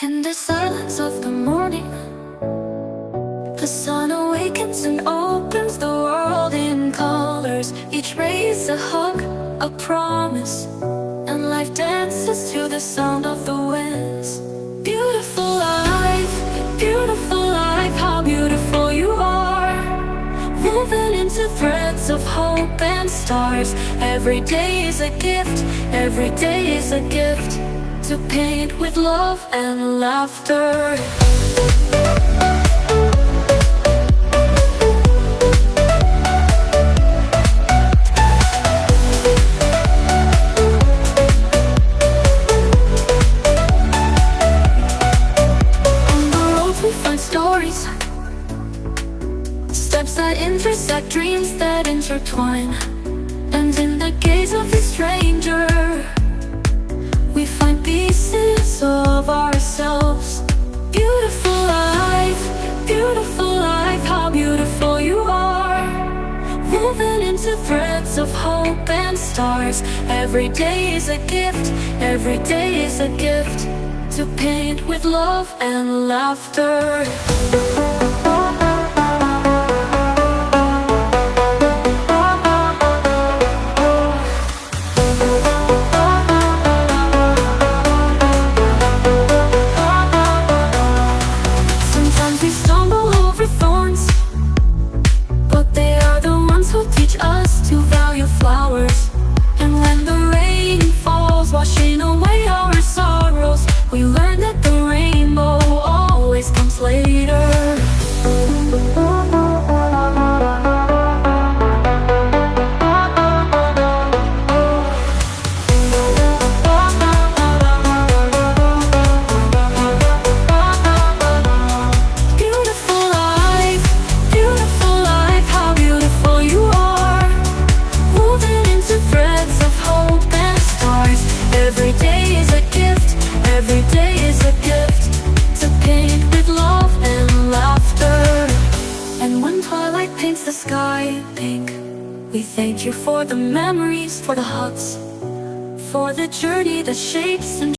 In the silence of the morning, the sun awakens and opens the world in colors. Each ray is a hug, a promise, and life dances to the sound of the winds. Beautiful life, how beautiful you are, woven into threads of hope and stars. Every day is a gift, every day is a gift, to paint with love and laughter. On the road we find stories, steps that intersect, dreams that intertwine. And in the gaze of the stranger, we find pieces of ourselves. Beautiful life, how beautiful you are, woven into threads of hope and stars. Every day is a gift, every day is a gift, to paint with love and laughter. We stumble over thorns, but they are the ones who teach us to value flowers. And when the rain falls, washing away our sorrows, we learn that the rainbow always comes later. Every day is a gift, every day is a gift, to paint with love and laughter. And when twilight paints the sky pink, we thank you for the memories, for the hugs, for the journey that shapes and